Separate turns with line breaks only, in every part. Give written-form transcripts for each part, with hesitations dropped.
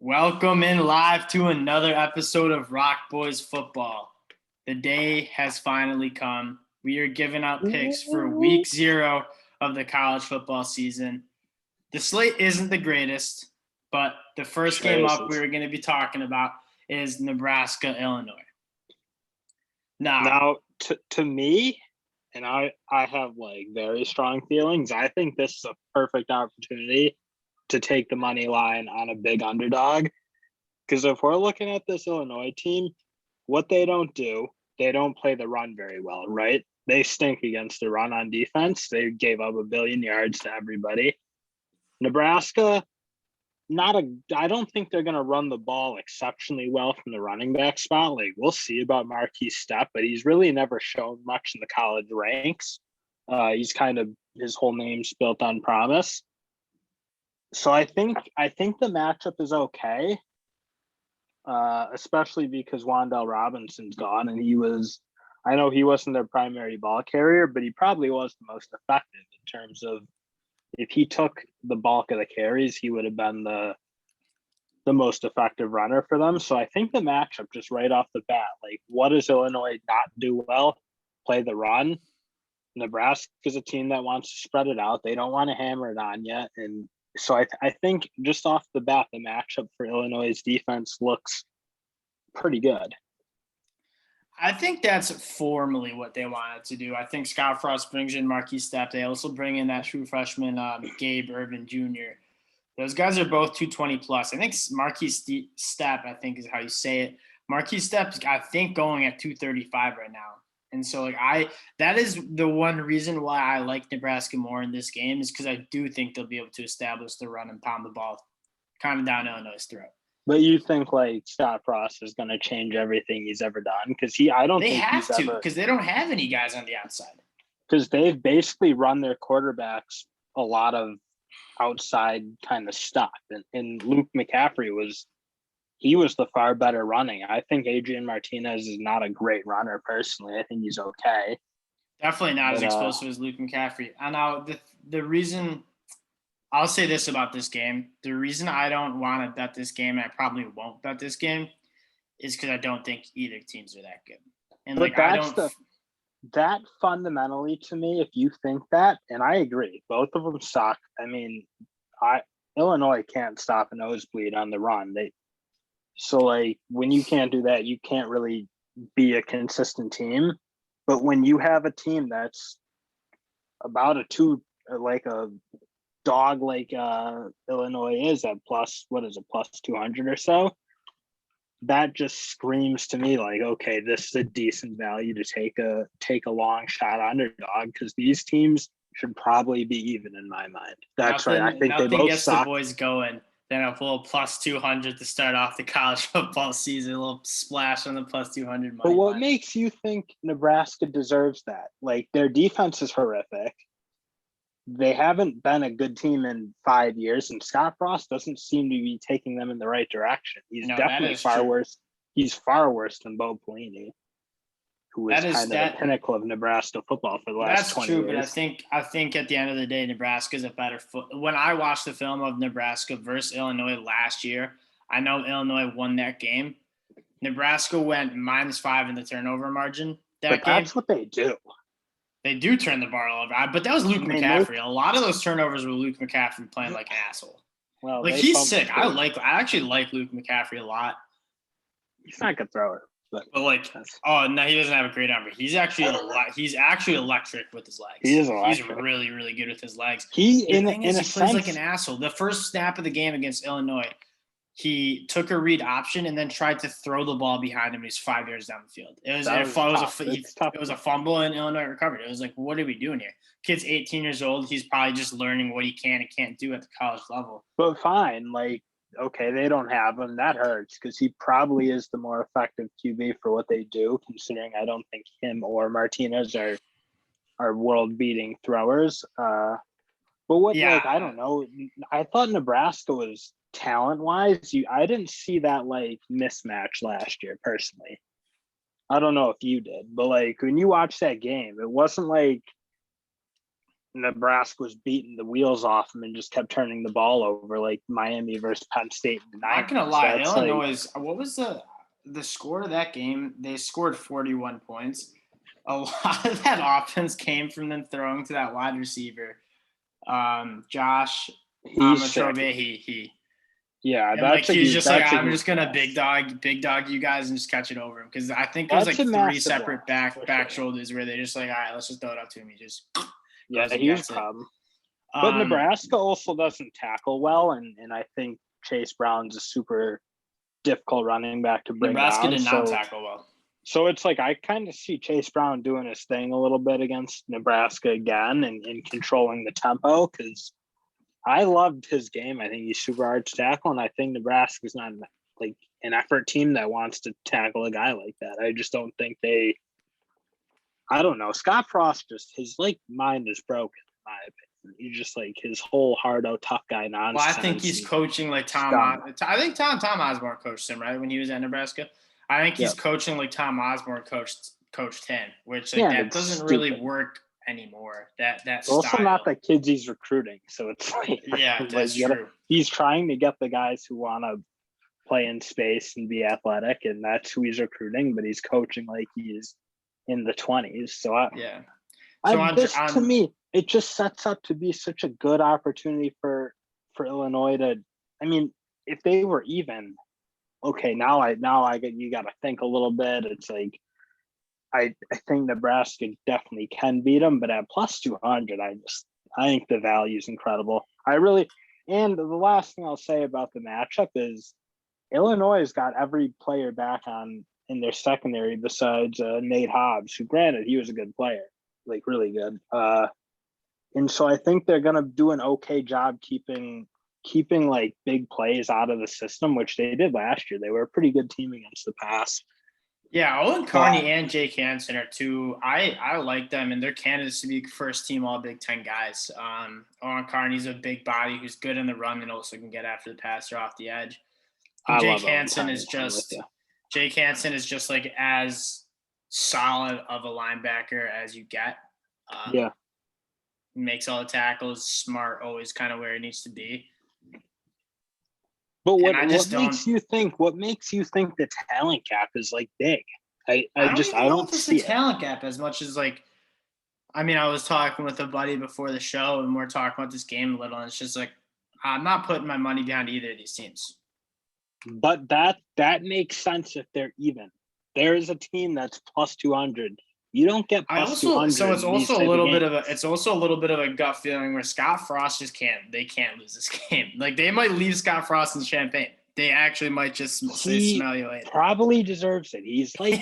Welcome in live to another episode of Rock Boys Football. The day has finally come. We are giving out picks for week 0 of the college football season. The slate isn't the greatest, but the first game up we were going to be talking about is Nebraska, Illinois.
Now to me, and I have very strong feelings. I think this is a perfect opportunity to take the money line on a big underdog. Because if we're looking at this Illinois team, what they don't do, they don't play the run very well, right? They stink against the run on defense. They gave up 1 billion yards to everybody. Nebraska, I don't think they're going to run the ball exceptionally well from the running back spot. We'll see about Marquise Stepp, but he's really never shown much in the college ranks. He's his whole name's built on promise. So I think the matchup is okay, especially because Wan'Dale Robinson's gone, and I know he wasn't their primary ball carrier, but he probably was the most effective in terms of if he took the bulk of the carries, he would have been the most effective runner for them. So I think the matchup just right off the bat, what does Illinois not do well? Play the run. Nebraska is a team that wants to spread it out. They don't want to hammer it on yet, and so I think just off the bat, the matchup for Illinois' defense looks pretty good.
I think that's formally what they wanted to do. I think Scott Frost brings in Marquise Stepp. They also bring in that true freshman, Gabe Irvin Jr. Those guys are both 220 plus. I think Marquise Stepp, I think is how you say it. Marquise Stepp is, I think, going at 235 right now. And so, that is the one reason why I like Nebraska more in this game is because I do think they'll be able to establish the run and pound the ball kind of down Illinois' throat.
But you think Scott Frost is going to change everything he's ever done? Because they
have to because they don't have any guys on the outside.
Because they've basically run their quarterbacks a lot of outside kind of stuff, and Luke McCaffrey was the far better running. I think Adrian Martinez is not a great runner personally. I think he's okay.
Definitely not as explosive as Luke McCaffrey. And now the reason I'll say this about this game, the reason I don't want to bet this game, and I probably won't bet this game, is because I don't think either teams are that good. And
that fundamentally to me, if you think that, and I agree, both of them suck. I mean, Illinois can't stop a nosebleed on the run. So when you can't do that, you can't really be a consistent team. But when you have a team that's about a dog Illinois is at plus 200 or so, that just screams to me okay, this is a decent value to take a long shot underdog because these teams should probably be even in my mind. That's right. I think they both
gets
suck.
The boys going. Then a little plus 200 to start off the college football season, a little splash on the plus 200 money.
But what makes you think Nebraska deserves that? Their defense is horrific. They haven't been a good team in 5 years, and Scott Frost doesn't seem to be taking them in the right direction. He's definitely far worse. He's far worse than Bo Pelini, who was the pinnacle of Nebraska football for the last 20 years.
That's true, but I think at the end of the day, Nebraska's a better When I watched the film of Nebraska versus Illinois last year, I know Illinois won that game. Nebraska went -5 in the turnover margin.
That's what they do.
They do turn the ball over, but that was Luke McCaffrey. A lot of those turnovers were Luke McCaffrey playing like an asshole. Well, he's sick. I actually like Luke McCaffrey a lot.
He's not a good thrower. But
no, he doesn't have a great arm. He's actually electric with his legs.
He is electric.
He's really, really good with his legs.
He
plays like an asshole. The first snap of the game against Illinois, he took a read option and then tried to throw the ball behind him. He's 5 yards down the field. It was a fumble and Illinois recovered. It was like, what are we doing here? Kid's 18 years old. He's probably just learning what he can and can't do at the college level.
But fine, okay, they don't have him. That hurts because he probably is the more effective QB for what they do, considering I don't think him or Martinez are world-beating throwers. But I don't know. I thought Nebraska was talent-wise. I didn't see that mismatch last year personally. I don't know if you did, but when you watch that game, it wasn't Nebraska was beating the wheels off him and just kept turning the ball over, like Miami versus Penn State in the 90s.
Not gonna lie,
That's
Illinois. What was the score of that game? They scored 41 points. A lot of that offense came from them throwing to that wide receiver, Josh Amatrobe.
Yeah,
And like he's just like, I'm just gonna big dog you guys and just catch it over him, because I think it was like 3 separate back shoulders where they just like, all right, let's just throw it up to him. He just
he was a problem. But Nebraska also doesn't tackle well, and I think Chase Brown's a super difficult running back to bring
Nebraska
down.
did not tackle well.
So it's like I kind of see Chase Brown doing his thing a little bit against Nebraska again and controlling the tempo, because I loved his game. I think he's super hard to tackle, and I think Nebraska's not like an effort team that wants to tackle a guy like that. I just don't think they – I don't know. Scott Frost, just his like mind is broken, in my opinion. He's just like his whole hard-out tough guy nonsense.
Well, I think he's coaching like Tom. I think Tom Osborne coached him, right, when he was at Nebraska. I think he's coaching like Tom Osborne coached him, which like that doesn't really work anymore. That
also style. Not the kids he's recruiting, so it's like
that's true.
He's trying to get the guys who want to play in space and be athletic, and that's who he's recruiting. But he's coaching like he's in the 20s. So to me, it just sets up to be such a good opportunity for Illinois to. I mean, if they were even, okay, now you got to think a little bit. It's like. I think Nebraska definitely can beat them, but at plus 200, I think the value is incredible. And the last thing I'll say about the matchup is Illinois has got every player back in their secondary besides Nate Hobbs, who granted he was a good player, like really good. And so I think they're gonna do an okay job keeping like big plays out of the system, which they did last year. They were a pretty good team against the pass.
Yeah, Owen Carney and Jake Hansen are two. I like them, and they're candidates to be first team All Big Ten guys. Owen Carney's a big body who's good in the run and also can get after the passer off the edge. Jake Hansen is just like as solid of a linebacker as you get. Makes all the tackles, smart, always kind of where he needs to be.
But what makes you think the talent gap is like big? I don't see
the talent gap as much as like, I mean, I was talking with a buddy before the show and we're talking about this game a little, and it's just like, I'm not putting my money behind either of these teams.
But that makes sense if they're even. There is a team that's plus 200. You don't get plus 200.
So it's also a little bit of a gut feeling where Scott Frost can't lose this game. Like they might leave Scott Frost in Champaign. They actually might just smell you later.
Probably deserves it. He's like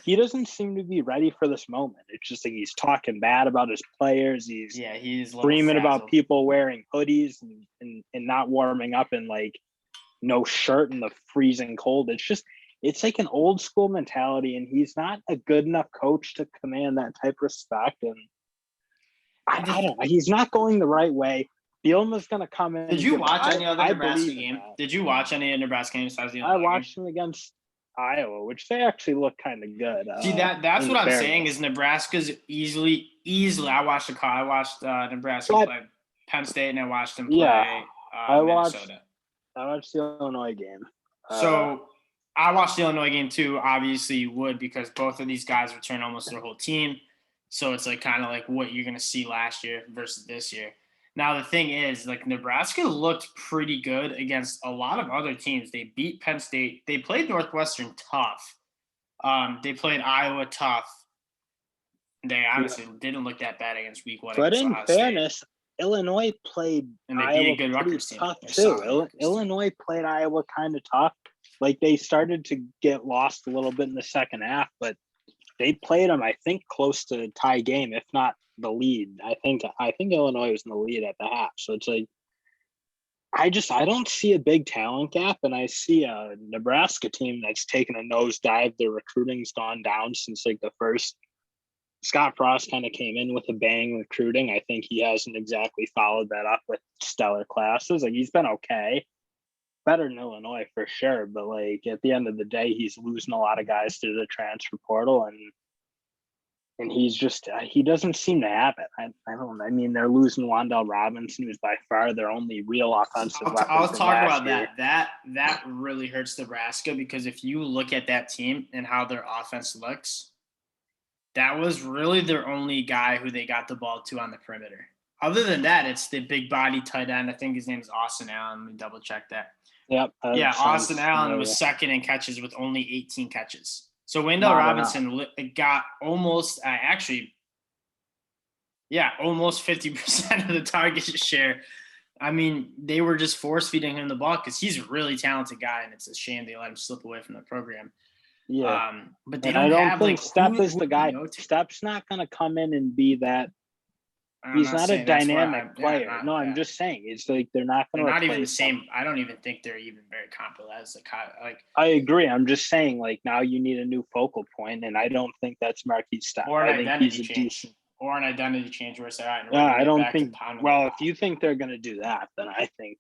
he doesn't seem to be ready for this moment. It's just like he's talking bad about his players. He's screaming about people wearing hoodies and not warming up in like no shirt in the freezing cold. It's like an old school mentality, and he's not a good enough coach to command that type of respect. And I don't know. He's not going the right way. Bielema's going to come in.
Did you watch any other Nebraska game? Did you watch any of Nebraska games besides the
I watched them against Iowa, which they actually look kind of good.
See, that's what I'm saying is Nebraska's easily. I watched Nebraska play Penn State, and I watched them play Minnesota.
I watched the Illinois game.
I watched the Illinois game too. Obviously, you would, because both of these guys return almost their whole team. So it's like kind of like what you're going to see last year versus this year. Now, the thing is, like Nebraska looked pretty good against a lot of other teams. They beat Penn State. They played Northwestern tough. They played Iowa tough. They honestly didn't look that bad against week one.
But in fairness, Illinois played Iowa pretty tough too. Illinois played Iowa kind of tough. Like they started to get lost a little bit in the second half, but they played them, I think, close to a tie game, if not the lead. I think Illinois was in the lead at the half. So it's like I don't see a big talent gap, and I see a Nebraska team that's taken a nosedive. Their recruiting's gone down since like the first. Scott Frost kind of came in with a bang recruiting. I think he hasn't exactly followed that up with stellar classes. Like he's been okay. Better than Illinois for sure, but like at the end of the day, he's losing a lot of guys to the transfer portal, and And he doesn't seem to have it. I mean, they're losing Wan'Dale Robinson, who's by far their only real offensive weapon.
I'll talk about
year.
that really hurts Nebraska, because if you look at that team and how their offense looks, that was really their only guy who they got the ball to on the perimeter. Other than that, it's the big body tight end. I think his name is Austin Allen. Let me double check that.
Yep.
Yeah, Austin Allen was second in catches with only 18 catches. So Wan'Dale Robinson got almost almost 50% of the target share. I mean, they were just force feeding him the ball because he's a really talented guy, and it's a shame they let him slip away from the program.
Yeah,
but they don't have
think Step is the guy. Step's not going to come in and be that. He's not a dynamic player. I'm just saying it's like they're not going to.
Not even the same. I don't even think they're even very comparable as like.
I agree. I'm just saying, like, now you need a new focal point, and I don't think that's Marquise Step.
Or an identity change. Or an identity change where it's all right.
I don't think. Well, if you think they're going to do that, then I think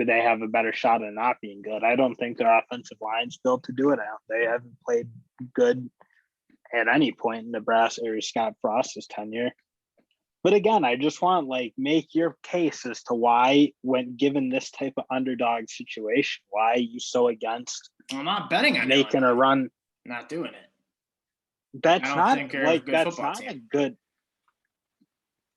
they have a better shot at not being good. I don't think their offensive line's built to do it now. They haven't played good at any point in Nebraska or Scott Frost's tenure. But again, I just want make your case as to why, when given this type of underdog situation, why are you so against
I'm not betting on
making a run.
Not doing it.
That's not a good.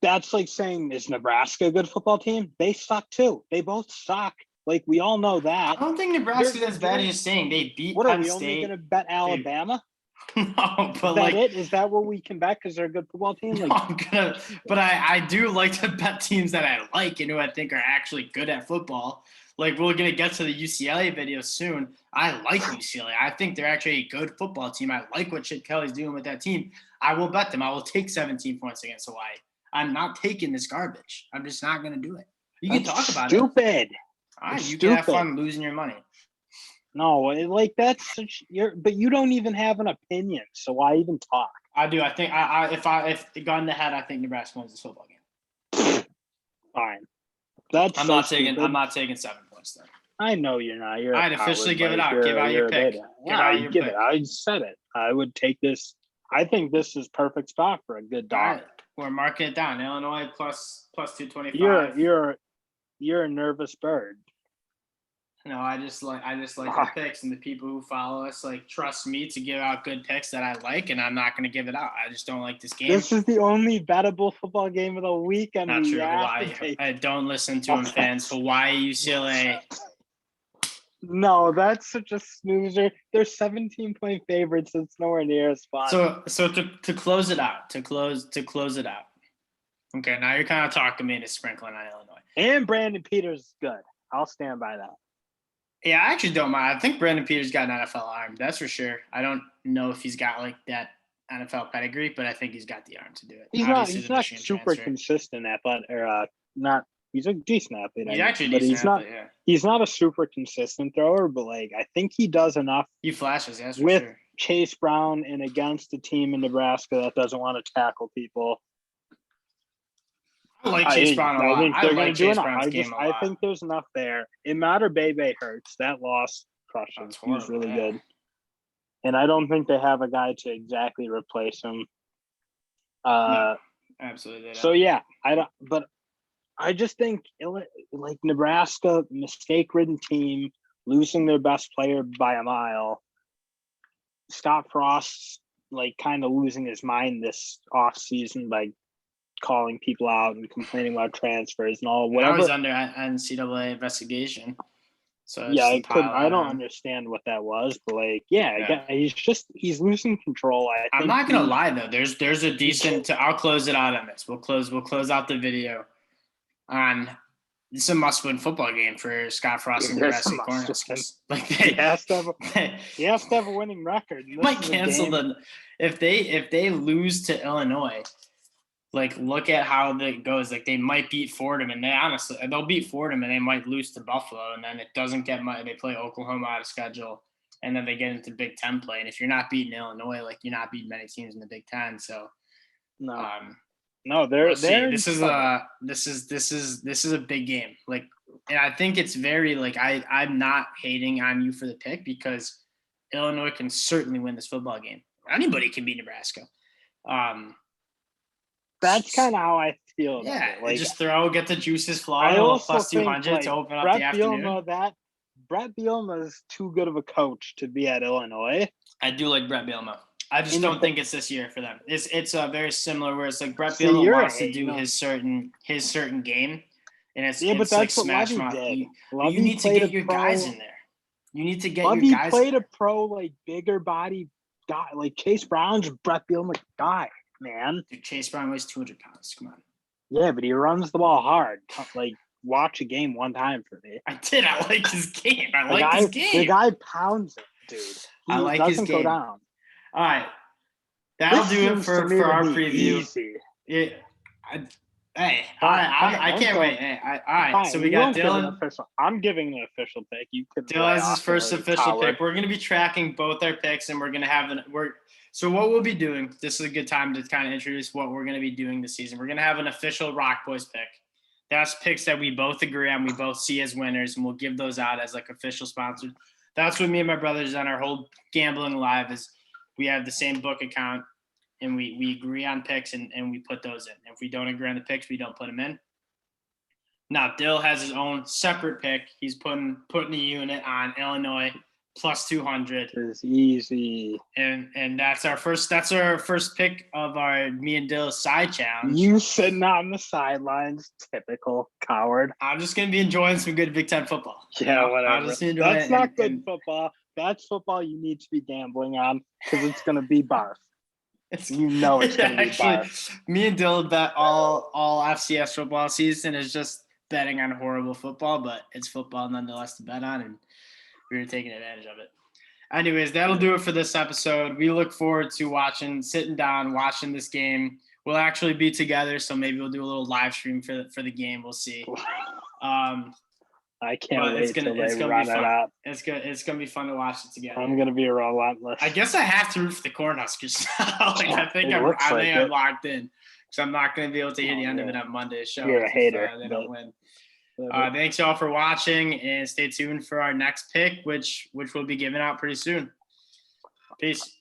That's like saying, is Nebraska a good football team? They suck too. They both suck. Like, we all know that.
I don't think Nebraska's as bad as you're saying. They beat
What
Penn
are we
State.
only going to bet Alabama?
No, but
is that what we can bet because they're a good football team?
But I do like to bet teams that I like and who I think are actually good at football. Like, we're going to get to the UCLA video soon. I like UCLA. I think they're actually a good football team. I like what Chip Kelly's doing with that team. I will bet them. I will take 17 points against Hawaii. I'm not taking this garbage. I'm just not going to do it. You can talk about it.
Stupid.
All right, you can have fun losing your money.
No, that's but you don't even have an opinion, so why even talk?
I do. I think if the gun to head, I think Nebraska wins this football game.
Fine.
I'm not taking 7 points then.
I know you're not.
I'd officially give it out. Give out your pick.
Give it. I said it. I would take this. I think this is perfect spot for a good dog.
Right. We're marking it down. Illinois plus 225.
You're a nervous bird.
No, I just like the picks, and the people who follow us trust me to give out good picks that I like, and I'm not going to give it out. I just don't like this game.
This is the only bettable football game of the weekend.
Not true. Hawaii. I don't listen to them, fans. Hawaii, UCLA.
No, that's such a snoozer. They're 17-point favorites. It's nowhere near as fun.
So to close it out. Okay, now you're kind of talking me into sprinkling on Illinois.
And Brandon Peters is good. I'll stand by that.
Yeah, I actually don't mind. I think Brandon Peters got an NFL arm. That's for sure. I don't know if he's got that NFL pedigree, but I think he's got the arm to do it.
He's not super consistent athlete, or not. He's a decent athlete.
He's actually a decent athlete, yeah.
He's not a super consistent thrower, but I think he does enough.
He flashes, yes, for
with
sure.
Chase Brown and against a team in Nebraska that doesn't want to tackle people.
I like Chase Brown a lot.
I think they're going to do enough. I think there's enough there. Imad Bebe hurts. That loss crushed him. He was really good. And I don't think they have a guy to exactly replace him.
No, absolutely.
So, yeah, I just think, Nebraska, mistake-ridden team, losing their best player by a mile. Scott Frost, kind of losing his mind this offseason by calling people out and complaining about transfers and all. Whatever.
Now he's under NCAA investigation. So
I don't understand what that was, but he's losing control.
I'm not gonna lie though. There's a decent. I'll close it out on this. We'll close out the video on. It's a must-win football game for Scott Frost and Nebraska Cornhuskers.
He has to have a winning record.
Might cancel if they lose to Illinois. Look at how that goes. They might beat Fordham, and they'll beat Fordham, and they might lose to Buffalo, and then it doesn't get much. They play Oklahoma out of schedule, and then they get into Big Ten play. And if you're not beating Illinois, you're not beating many teams in the Big Ten. So, this is a big game. And I think it's very I'm not hating on you for the pick because Illinois can certainly win this football game. Anybody can beat Nebraska.
That's kind of how I feel about
Yeah,
it. Like,
just get the juices
I
flowing. A
also
plus
think
200
like
to open up
Brett
the afternoon.
Brett Bielema is too good of a coach to be at Illinois.
I do like Brett Bielema. I just don't think it's this year for them. It's very similar where it's like Brett Bielema wants to do his certain game, and it's
but that's
like
what
smash
Levy
mouth.
did.
You need to get your guys in there. You need to get your guys.
Levy played a pro like bigger body guy, like Chase Brown's Brett Bielema guy, man.
Dude, Chase Brown weighs 200 pounds. Come on.
Yeah, but he runs the ball hard. Like, watch a game one time for me.
I did. I like his game. His game.
The guy pounds it, dude.
I like his game.
Go down.
All right. That'll do it for our preview.
Easy.
Yeah. I can't wait. Hey, all right.
Fine,
so we got Dylan.
I'm giving an official pick. You can.
Dylan has his first official pick. We're going to be tracking both our picks, and we're going to have So what we'll be doing. This is a good time to kind of introduce what we're going to be doing this season. We're going to have an official Rock Boys pick. That's picks that we both agree on. We both see as winners, and we'll give those out as like official sponsors. That's what me and my brothers on our whole gambling live is. We have the same book account, and we agree on picks, and we put those in. If we don't agree on the picks, we don't put them in. Now, Dill has his own separate pick. He's putting a unit on Illinois plus 200.
It's easy.
And that's our first pick of our me and Dill side challenge.
You sitting on the sidelines, typical coward.
I'm just gonna be enjoying some good Big Ten football.
Yeah, whatever. That's not good football. That's football you need to be gambling on because it's gonna be barf. It's gonna be barf.
Me and Dill bet all FCS football season is just betting on horrible football, but it's football nonetheless to bet on, and we were taking advantage of it. Anyways, that'll do it for this episode. We look forward to sitting down, watching this game. We'll actually be together, so maybe we'll do a little live stream for the game. We'll see.
I can't wait till they run it up.
It's gonna be fun to watch it together.
I'm gonna be relentless.
I guess I have to root for the Cornhuskers now. I think I'm locked in because I'm not gonna be able to hear the end of it on Monday's show.
You're a hater.
They don't win. Thanks y'all for watching, and stay tuned for our next pick, which we'll be giving out pretty soon. Peace.